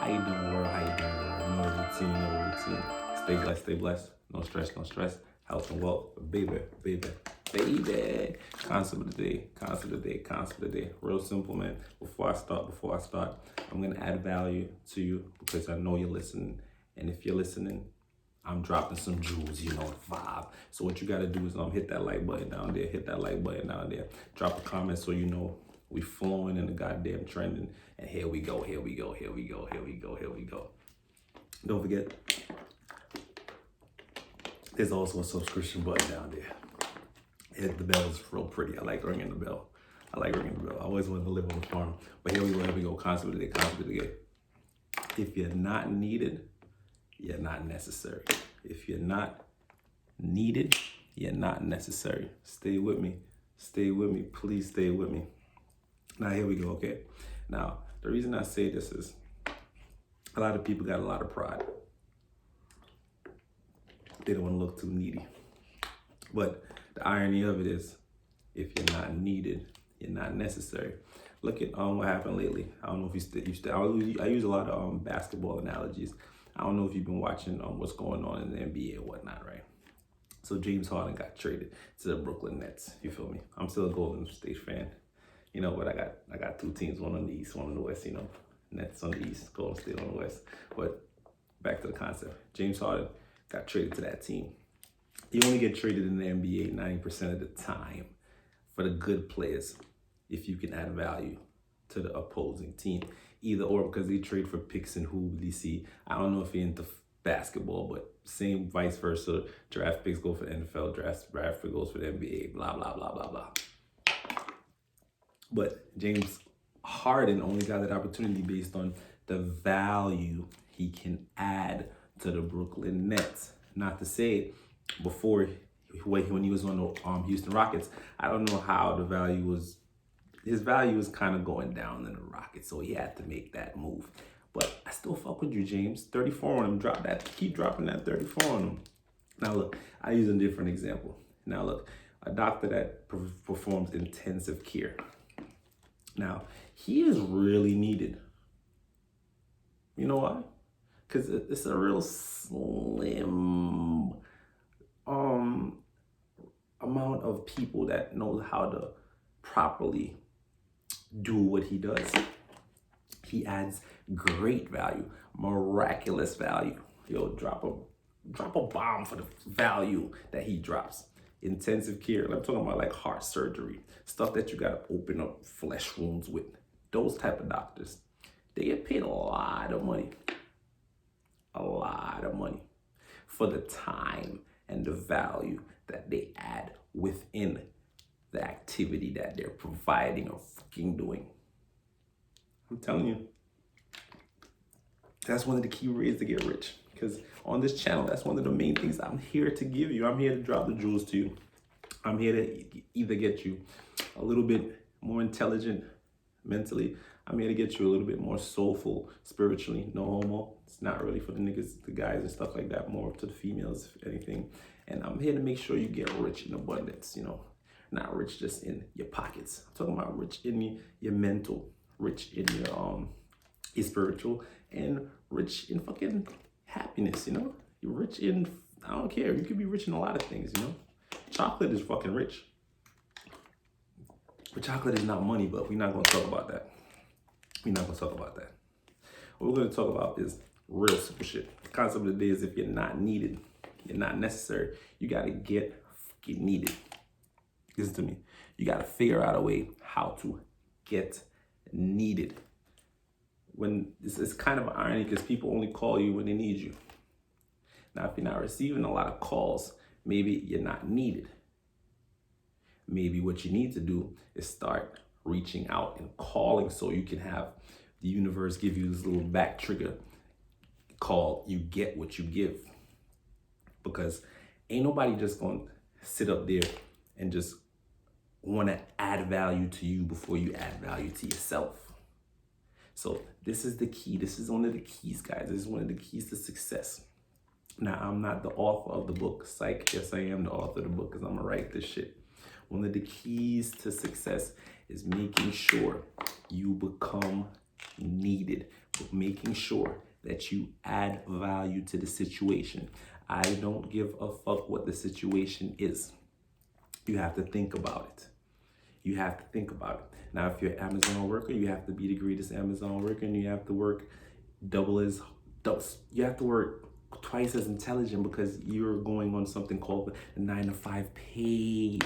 How you doing, world? How you doing, world? You know the routine, Stay blessed, stay blessed. No stress, no stress. Health and wealth, baby, baby, baby. Concept of the day, concept of the day, concept of the day. Real simple, man. Before I start, I'm gonna add value to you because I know you're listening. And if you're listening, I'm dropping some jewels, you know, the vibe. So what you gotta do is hit that like button down there, hit that like button down there. Drop a comment so you know we flowing in the goddamn trending. And here we go, here we go, here we go, here we go, here we go. Don't forget, there's also a subscription button down there. Hit the bell is real pretty. I like ringing the bell. I always wanted to live on the farm. But here we go. Concept of the day, concept of the day. If you're not needed, you're not necessary. If you're not needed, you're not necessary. Stay with me. Stay with me. Please stay with me. Now, here we go, okay? Now, the reason I say this is a lot of people got a lot of pride. They don't want to look too needy. But the irony of it is, if you're not needed, you're not necessary. Look at what happened lately. I don't know if I use a lot of basketball analogies. I don't know if you've been watching what's going on in the NBA or whatnot, right? So James Harden got traded to the Brooklyn Nets. You feel me? I'm still a Golden State fan, you know, but I got two teams, one on the East, one on the West. You know, Nets on the East, Golden State on the West. But back to the concept. James Harden got traded to that team. You only get traded in the NBA 90% of the time for the good players if you can add value to the opposing team. Either or, because they trade for picks and who they see. I don't know if you're into basketball, but same vice versa. Draft picks go for the NFL, draft pick goes for the NBA, blah, blah, blah, blah, blah. But James Harden only got that opportunity based on the value he can add to the Brooklyn Nets. Not to say before, when he was on the Houston Rockets, I don't know how his value was kind of going down in the Rockets, so he had to make that move. But I still fuck with you, James. 34 on him, keep dropping that 34 on him. Now look, I use a different example. Now look, a doctor that performs intensive care. Now, he is really needed. You know why? Because it's a real slim amount of people that know how to properly do what he does. He adds great value, miraculous value. Yo, drop a bomb for the value that he drops. Intensive care, I'm talking about like heart surgery, stuff that you gotta open up flesh wounds with. Those type of doctors, they get paid a lot of money for the time and the value that they add within the activity that they're providing or fucking doing. I'm telling you, that's one of the key ways to get rich. Because on this channel, that's one of the main things I'm here to give you. I'm here to drop the jewels to you. I'm here to either get you a little bit more intelligent mentally. I'm here to get you a little bit more soulful spiritually. No homo. It's not really for the niggas, the guys and stuff like that. More to the females, if anything. And I'm here to make sure you get rich in abundance, you know. Not rich just in your pockets. I'm talking about rich in your mental, rich in your spiritual, and rich in fucking happiness, you know? You're rich in, I don't care, you could be rich in a lot of things, you know? Chocolate is fucking rich. But chocolate is not money, but we're not gonna talk about that. What we're gonna talk about is real simple shit. The concept of the day is if you're not needed, you're not necessary, you gotta get fucking needed. Listen to me. You gotta figure out a way how to get needed. When it's kind of irony because people only call you when they need you. Now, if you're not receiving a lot of calls, maybe you're not needed. Maybe what you need to do is start reaching out and calling so you can have the universe give you this little back trigger called you get what you give. Because ain't nobody just gonna sit up there and just wanna add value to you before you add value to yourself. So this is the key. This is one of the keys, guys. This is one of the keys to success. Now, I'm not the author of the book. Psych, yes, I am the author of the book because I'm going to write this shit. One of the keys to success is making sure you become needed making sure that you add value to the situation. I don't give a fuck what the situation is. You have to think about it. You have to think about it. Now, if you're an Amazon worker, you have to be the greatest Amazon worker, and you have to work you have to work twice as intelligent, because you're going on something called the 9-to-5 pay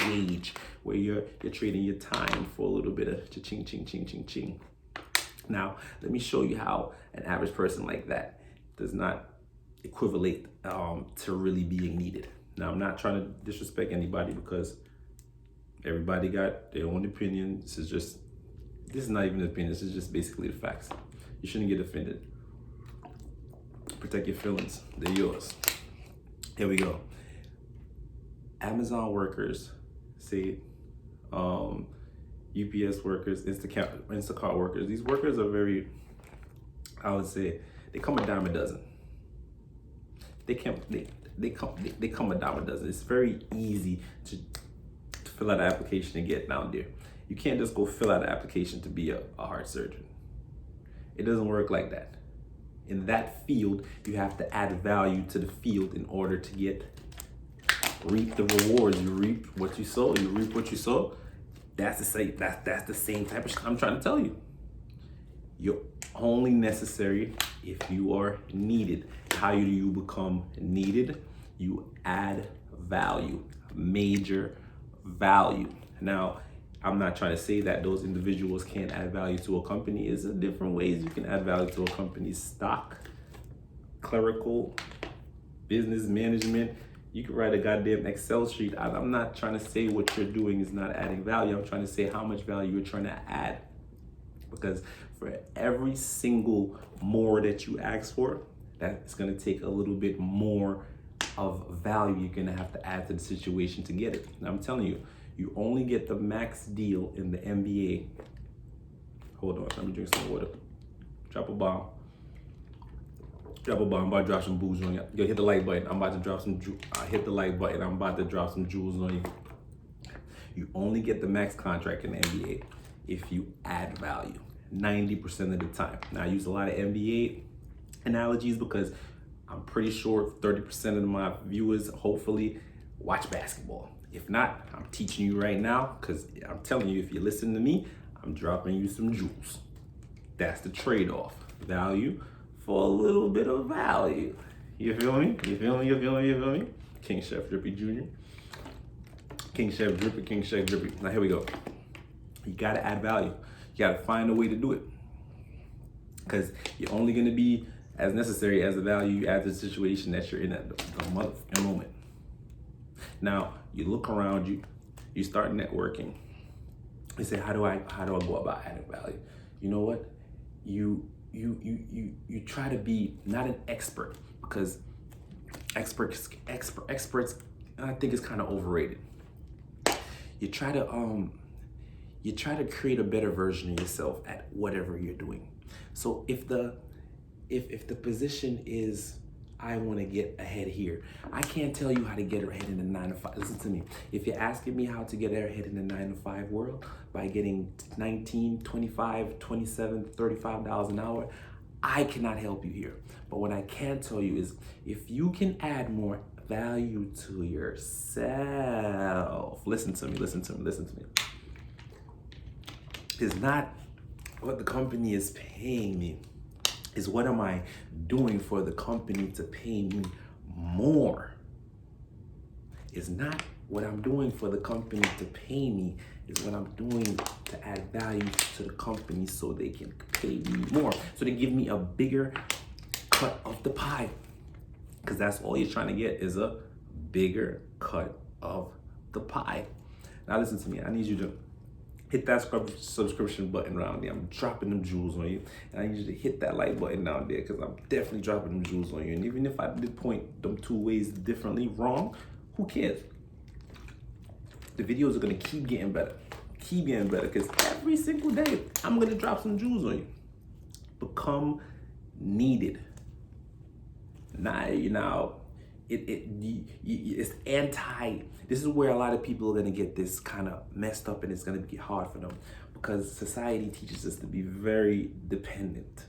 wage, where you're trading your time for a little bit of cha-ching, ching, ching, ching, ching. Now, let me show you how an average person like that does not equivalent to really being needed. Now, I'm not trying to disrespect anybody, because everybody got their own opinion. This is not even an opinion. This is just basically the facts. You shouldn't get offended. Protect your feelings. They're yours. Here we go. Amazon workers, say, UPS workers, Instacart workers. These workers are very, I would say, they come a dime a dozen. They come a dime a dozen. It's very easy to fill out an application and get down there. You can't just go fill out an application to be a heart surgeon. It doesn't work like that. In that field, you have to add value to the field in order to reap the rewards. You reap what you sow. You reap what you sow. That's the same type of shit I'm trying to tell you. You're only necessary if you are needed. How do you become needed? You add value, major value. Now, I'm not trying to say that those individuals can't add value to a company. It's different ways you can add value to a company's stock, clerical, business management. You can write a goddamn Excel sheet. I'm not trying to say what you're doing is not adding value. I'm trying to say how much value you're trying to add. Because for every single more that you ask for, that's going to take a little bit more of value you're going to have to add to the situation to get it. And I'm telling you, you only get the max deal in the NBA. Hold on, let me drink some water. Drop a bomb. I'm about to drop some booze on you. Yo, hit the like button. I'm about to drop some hit the like button. I'm about to drop some jewels on you. You only get the max contract in the NBA if you add value 90% of the time. Now, I use a lot of NBA analogies because I'm pretty sure 30% of my viewers hopefully watch basketball. If not, I'm teaching you right now, because I'm telling you, if you listen to me, I'm dropping you some jewels. That's the trade-off. Value for a little bit of value. You feel me? You feel me? You feel me? You feel me? King Chef Drippy Jr. King Chef Drippy, King Chef Drippy. Now here we go. You gotta add value. You gotta find a way to do it. Because you're only gonna be as necessary as the value you add to the situation that you're in at the moment. Now, you look around you start networking. You say, how do I go about adding value? You know what? You try to be not an expert, because experts I think is kind of overrated. You try to create a better version of yourself at whatever you're doing. So if the position is, I want to get ahead here, I can't tell you how to get ahead in the 9-to-5. Listen to me. If you're asking me how to get ahead in the 9-to-5 world by getting $19, $25, $27, $35 an hour, I cannot help you here. But what I can tell you is, if you can add more value to yourself, listen to me. It's not what the company is paying me. Is what am I doing for the company to pay me more? It's not what I'm doing for the company to pay me. It's what I'm doing to add value to the company so they can pay me more. So they give me a bigger cut of the pie. Because that's all you're trying to get, is a bigger cut of the pie. Now listen to me. I need you to hit that subscription button around there. I'm dropping them jewels on you. And I need you to hit that like button down there, because I'm definitely dropping them jewels on you. And even if I did point them 2 ways differently wrong, who cares? The videos are going to keep getting better. Because every single day, I'm going to drop some jewels on you. Become needed. It's anti. This is where a lot of people are going to get this kind of messed up, and it's going to be hard for them, because society teaches us to be very dependent.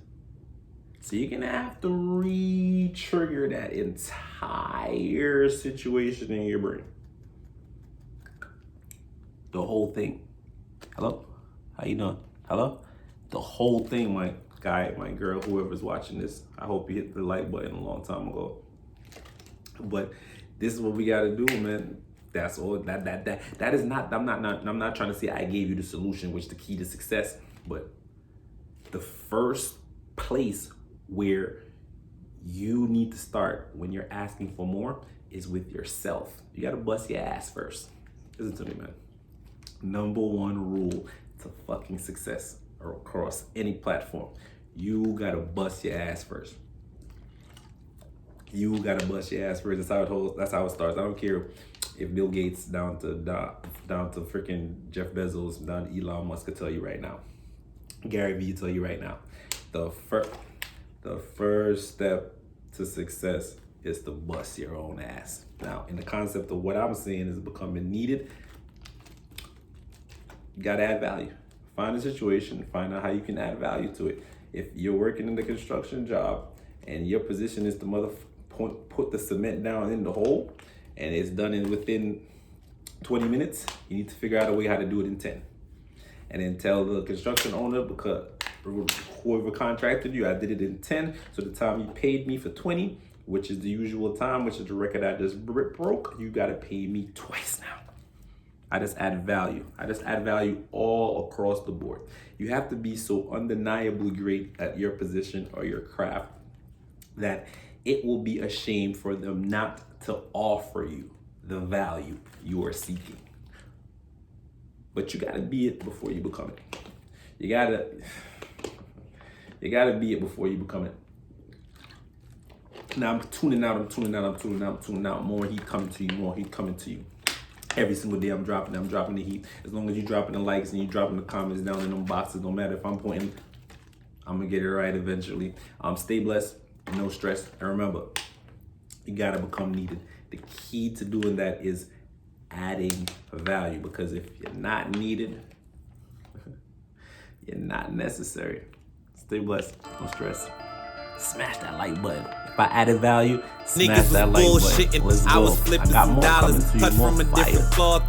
So you're gonna have to re-trigger that entire situation in your brain. The whole thing. Hello? How you doing? Hello? The whole thing, my guy, my girl, whoever's watching this. I hope you hit the like button a long time ago. But this is what we gotta do, man. That's all. That is not. I'm not trying to say I gave you the solution, which is the key to success. But the first place where you need to start when you're asking for more is with yourself. You gotta bust your ass first. Listen to me, man. Number one rule to fucking success across any platform: you gotta bust your ass first. You gotta bust your ass first. That's how it starts. I don't care if Bill Gates down to freaking Jeff Bezos, down to Elon Musk could tell you right now. Gary Vee tell you right now. The first step to success is to bust your own ass. Now, in the concept of what I'm saying is becoming needed, you gotta add value. Find a situation, find out how you can add value to it. If you're working in the construction job and your position is to put the cement down in the hole and it's done within 20 minutes, you need to figure out a way how to do it in 10. And then tell the construction owner, because whoever contracted you, I did it in 10. So the time you paid me for 20, which is the usual time, which is the record I just broke, you gotta pay me twice now. I just add value. I just add value all across the board. You have to be so undeniably great at your position or your craft that it will be a shame for them not to offer you the value you are seeking. But you gotta be it before you become it. You gotta be it before you become it. Now I'm tuning out. More heat coming to you. Every single day I'm dropping the heat. As long as you're dropping the likes and you're dropping the comments down in them boxes, no matter if I'm pointing, I'm gonna get it right eventually. Stay blessed, no stress. And remember, you gotta become needed. The key to doing that is adding value, because if you're not needed, you're not necessary. Stay blessed, no stress. Smash that like button. If I added value, smash that like button. Let's go. I got more coming to you, more fire.